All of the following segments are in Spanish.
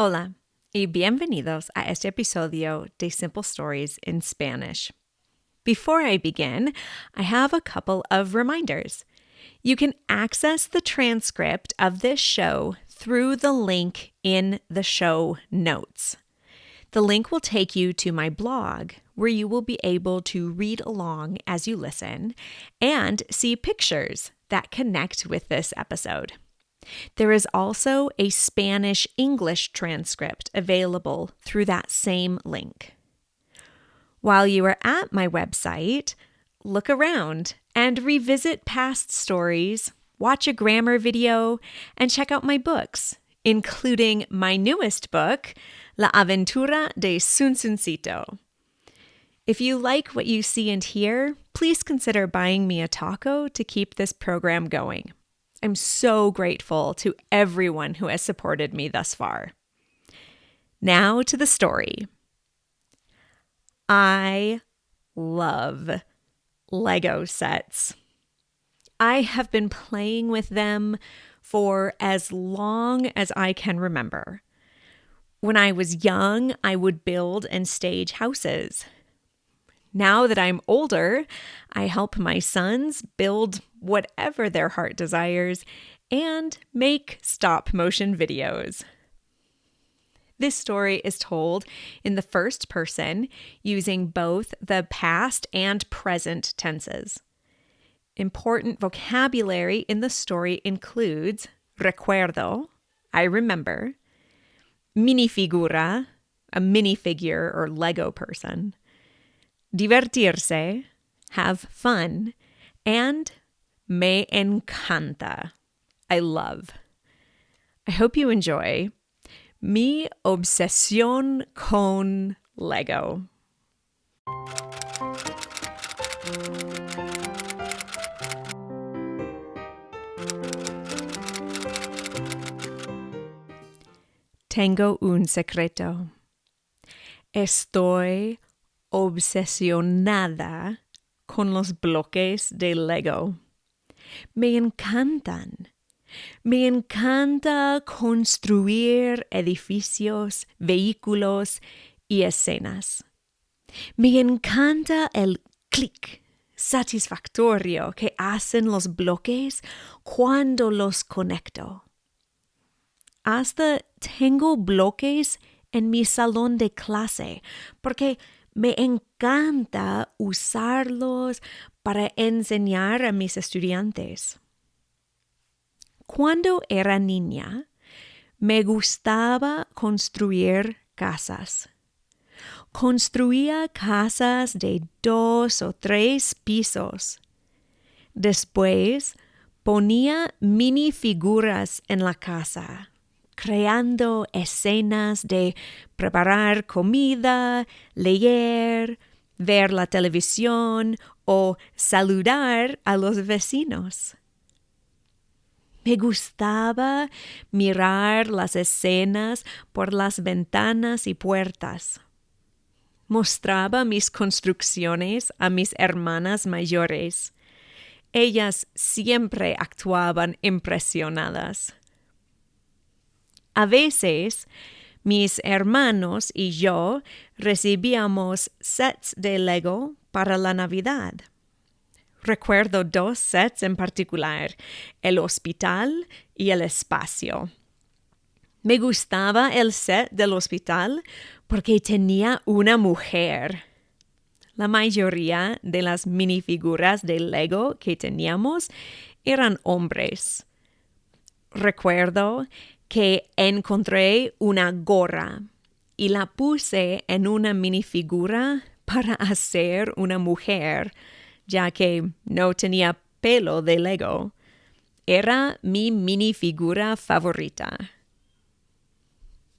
Hola y bienvenidos a este episodio de Simple Stories in Spanish. Before I begin, I have a couple of reminders. You can access the transcript of this show through the link in the show notes. The link will take you to my blog, where you will be able to read along as you listen and see pictures that connect with this episode. There is also a Spanish-English transcript available through that same link. While you are at my website, look around and revisit past stories, watch a grammar video, and check out my books, including my newest book, La Aventura de Sunsuncito. If you like what you see and hear, please consider buying me a taco to keep this program going. I'm so grateful to everyone who has supported me thus far. Now to the story. I love Lego sets. I have been playing with them for as long as I can remember. When I was young, I would build and stage houses. Now that I'm older, I help my sons build whatever their heart desires and make stop-motion videos. This story is told in the first person using both the past and present tenses. Important vocabulary in the story includes recuerdo, I remember, minifigura, a minifigure or Lego person, divertirse, have fun, and me encanta, I love. I hope you enjoy Mi obsesión con Lego. Tengo un secreto. Estoy obsesionada con los bloques de Lego. Me encantan. Me encanta construir edificios, vehículos y escenas. Me encanta el clic satisfactorio que hacen los bloques cuando los conecto. Hasta tengo bloques en mi salón de clase porque me encanta usarlos para enseñar a mis estudiantes. Cuando era niña, me gustaba construir casas. Construía casas de 2 o 3 pisos. Después ponía minifiguras en la casa, creando escenas de preparar comida, leer, ver la televisión o saludar a los vecinos. Me gustaba mirar las escenas por las ventanas y puertas. Mostraba mis construcciones a mis hermanas mayores. Ellas siempre actuaban impresionadas. A veces, mis hermanos y yo recibíamos sets de Lego para la Navidad. Recuerdo 2 sets en particular, el hospital y el espacio. Me gustaba el set del hospital porque tenía una mujer. La mayoría de las minifiguras de Lego que teníamos eran hombres. Recuerdo que encontré una gorra y la puse en una minifigura para hacer una mujer, ya que no tenía pelo de Lego. Era mi minifigura favorita.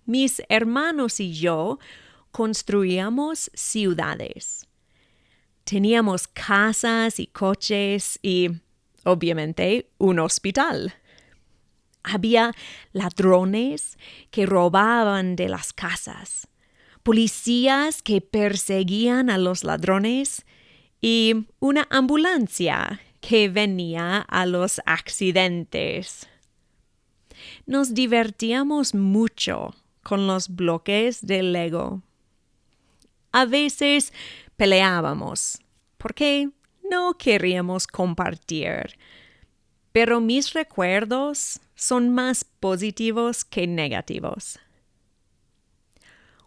Mis hermanos y yo construíamos ciudades. Teníamos casas y coches y, obviamente, un hospital. Había ladrones que robaban de las casas, policías que perseguían a los ladrones y una ambulancia que venía a los accidentes. Nos divertíamos mucho con los bloques de Lego. A veces peleábamos porque no queríamos compartir, pero mis recuerdos son más positivos que negativos.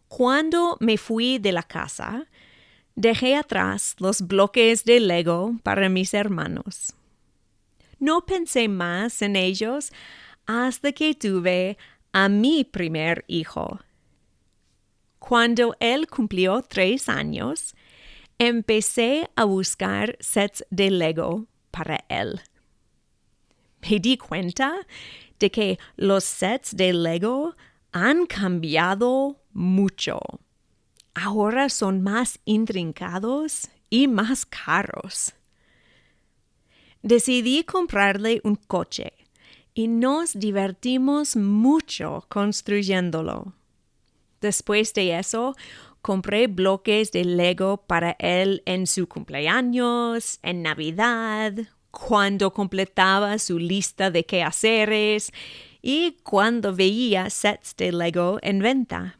Cuando me fui de la casa, dejé atrás los bloques de Lego para mis hermanos. No pensé más en ellos hasta que tuve a mi primer hijo. Cuando él cumplió 3 años, empecé a buscar sets de Lego para él. Me di cuenta de que los sets de Lego han cambiado mucho. Ahora son más intrincados y más caros. Decidí comprarle un coche y nos divertimos mucho construyéndolo. Después de eso, compré bloques de Lego para él en su cumpleaños, en Navidad, cuando completaba su lista de quehaceres y cuando veía sets de Lego en venta.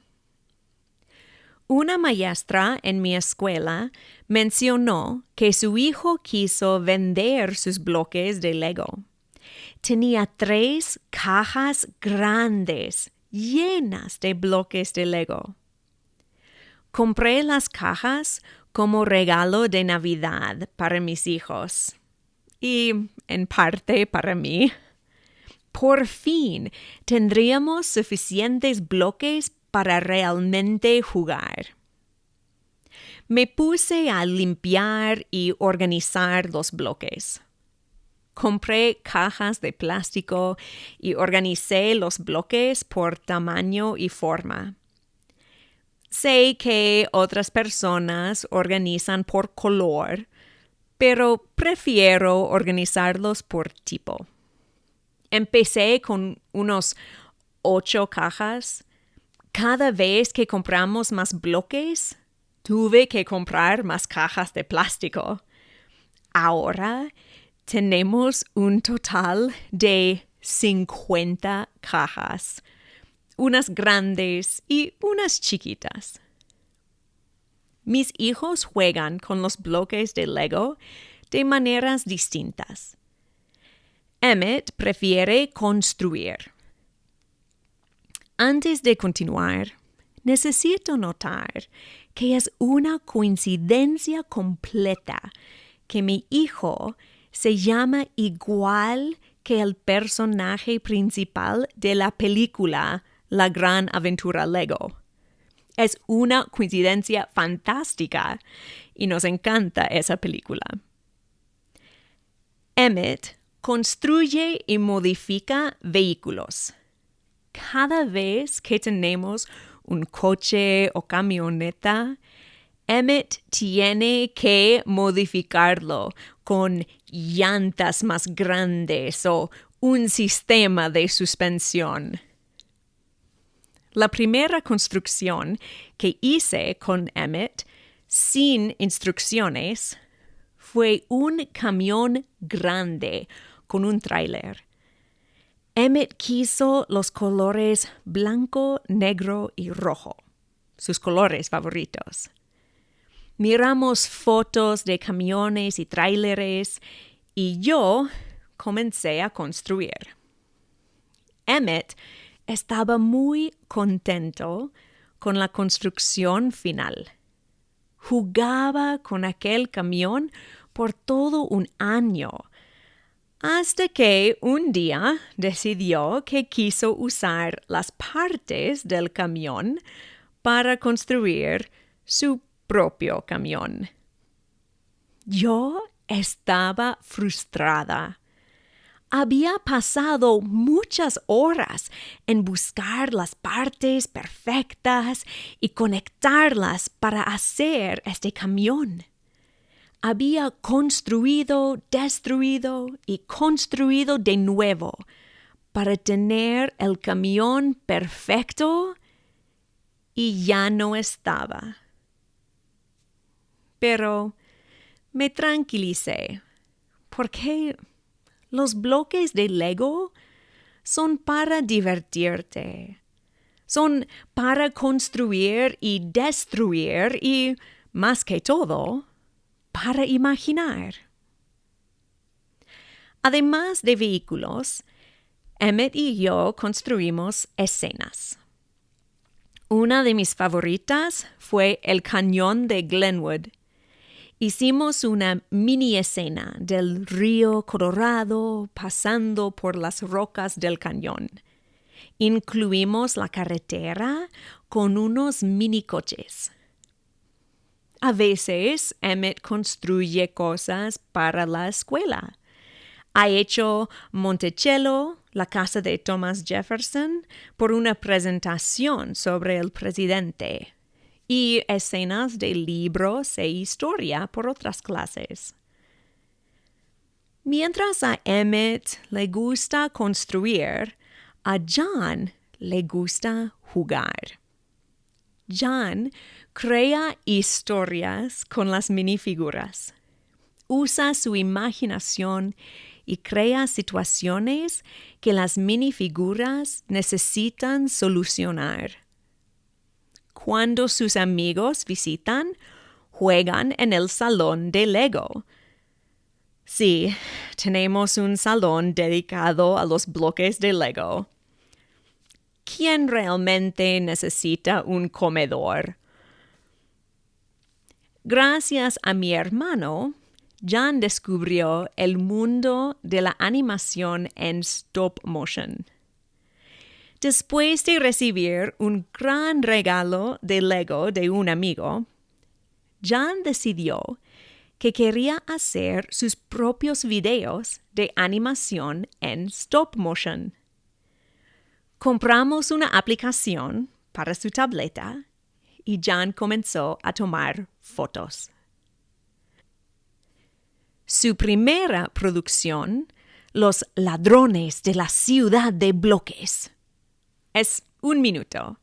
Una maestra en mi escuela mencionó que su hijo quiso vender sus bloques de Lego. Tenía 3 cajas grandes llenas de bloques de Lego. Compré las cajas como regalo de Navidad para mis hijos y, en parte, para mí. Por fin tendríamos suficientes bloques para realmente jugar. Me puse a limpiar y organizar los bloques. Compré cajas de plástico y organicé los bloques por tamaño y forma. Sé que otras personas organizan por color, pero prefiero organizarlos por tipo. Empecé con unos 8 cajas. Cada vez que compramos más bloques, tuve que comprar más cajas de plástico. Ahora tenemos un total de 50 cajas, unas grandes y unas chiquitas. Mis hijos juegan con los bloques de Lego de maneras distintas. Emmett prefiere construir. Antes de continuar, necesito notar que es una coincidencia completa que mi hijo se llama igual que el personaje principal de la película La Gran Aventura Lego. Es una coincidencia fantástica y nos encanta esa película. Emmett construye y modifica vehículos. Cada vez que tenemos un coche o camioneta, Emmett tiene que modificarlo con llantas más grandes o un sistema de suspensión. La primera construcción que hice con Emmett, sin instrucciones, fue un camión grande con un tráiler. Emmett quiso los colores blanco, negro y rojo, sus colores favoritos. Miramos fotos de camiones y tráileres y yo comencé a construir. Emmett estaba muy contento con la construcción final. Jugaba con aquel camión por todo un año, hasta que un día decidió que quiso usar las partes del camión para construir su propio camión. Yo estaba frustrada. Había pasado muchas horas en buscar las partes perfectas y conectarlas para hacer este camión. Había construido, destruido y construido de nuevo para tener el camión perfecto y ya no estaba. Pero me tranquilicé porque los bloques de Lego son para divertirte. Son para construir y destruir y, más que todo, para imaginar. Además de vehículos, Emmett y yo construimos escenas. Una de mis favoritas fue el cañón de Glenwood. Hicimos una mini escena del río Colorado pasando por las rocas del cañón. Incluimos la carretera con unos minicoches. A veces Emmett construye cosas para la escuela. Ha hecho Monticello, la casa de Thomas Jefferson, por una presentación sobre el presidente, y escenas de libros e historia por otras clases. Mientras a Emmett le gusta construir, a John le gusta jugar. John crea historias con las minifiguras. Usa su imaginación y crea situaciones que las minifiguras necesitan solucionar. Cuando sus amigos visitan, juegan en el salón de Lego. Sí, tenemos un salón dedicado a los bloques de Lego. ¿Quién realmente necesita un comedor? Gracias a mi hermano, John descubrió el mundo de la animación en stop motion. Después de recibir un gran regalo de Lego de un amigo, John decidió que quería hacer sus propios videos de animación en stop motion. Compramos una aplicación para su tableta y John comenzó a tomar fotos. Su primera producción, Los ladrones de la ciudad de bloques, es 1 minuto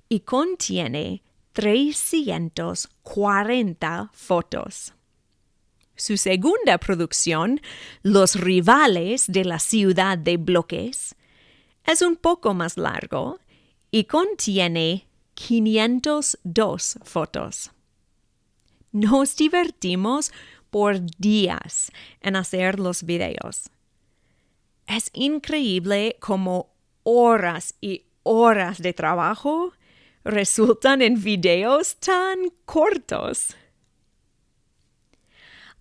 y contiene 340 fotos. Su segunda producción, Los rivales de la ciudad de bloques, es un poco más largo y contiene 502 fotos. Nos divertimos por días en hacer los videos. Es increíble cómo horas y horas de trabajo resultan en videos tan cortos.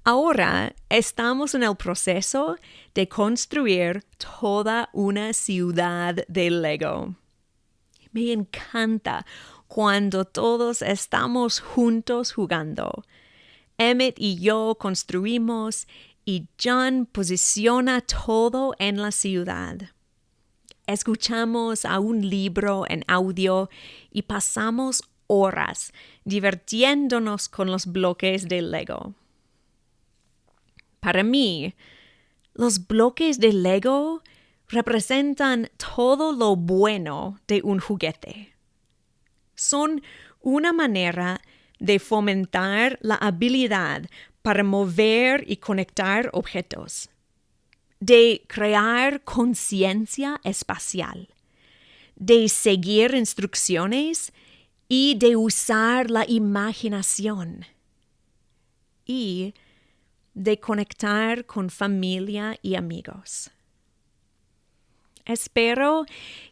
Ahora estamos en el proceso de construir toda una ciudad de Lego. Me encanta cuando todos estamos juntos jugando. Emmett y yo construimos y John posiciona todo en la ciudad. Escuchamos a un libro en audio y pasamos horas divirtiéndonos con los bloques de Lego. Para mí, los bloques de Lego representan todo lo bueno de un juguete. Son una manera de fomentar la habilidad para mover y conectar objetos, de crear conciencia espacial, de seguir instrucciones y de usar la imaginación, y de conectar con familia y amigos. Espero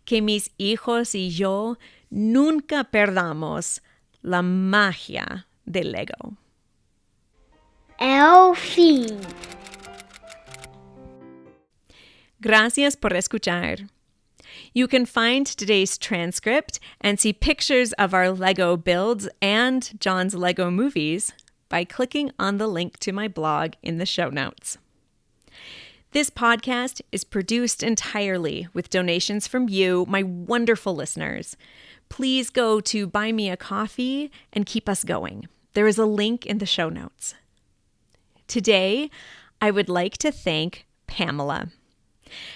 que mis hijos y yo nunca perdamos la magia del Lego. El fin. Gracias por escuchar. You can find today's transcript and see pictures of our Lego builds and John's Lego movies by clicking on the link to my blog in the show notes. This podcast is produced entirely with donations from you, my wonderful listeners. Please go to Buy Me a Coffee and keep us going. There is a link in the show notes. Today, I would like to thank Pamela.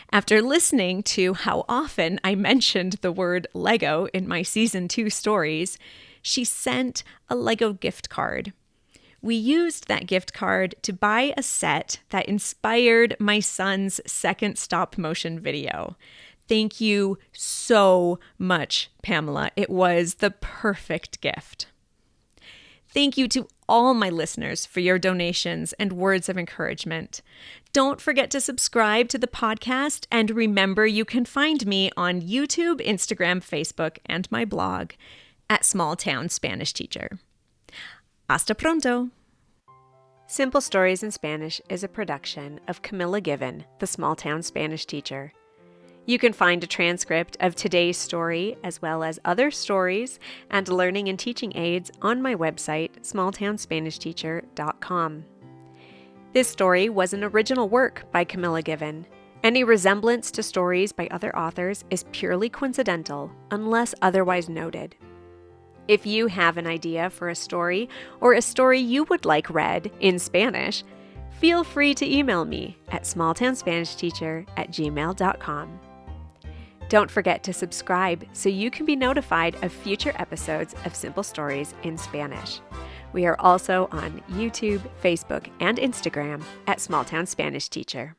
After listening to how often I mentioned the word Lego in my Season 2 stories, she sent a Lego gift card. We used that gift card to buy a set that inspired my son's second stop-motion video. Thank you so much, Pamela. It was the perfect gift. Thank you to all my listeners for your donations and words of encouragement. Don't forget to subscribe to the podcast, and remember you can find me on YouTube, Instagram, Facebook, and my blog at Small Town Spanish Teacher. Hasta pronto! Simple Stories in Spanish is a production of Camilla Given, the Small Town Spanish Teacher. You can find a transcript of today's story, as well as other stories and learning and teaching aids on my website, smalltownspanishteacher.com. This story was an original work by Camilla Given. Any resemblance to stories by other authors is purely coincidental, unless otherwise noted. If you have an idea for a story or a story you would like read in Spanish, feel free to email me at smalltownspanishteacher@gmail.com. Don't forget to subscribe so you can be notified of future episodes of Simple Stories in Spanish. We are also on YouTube, Facebook, and Instagram at Small Town Spanish Teacher.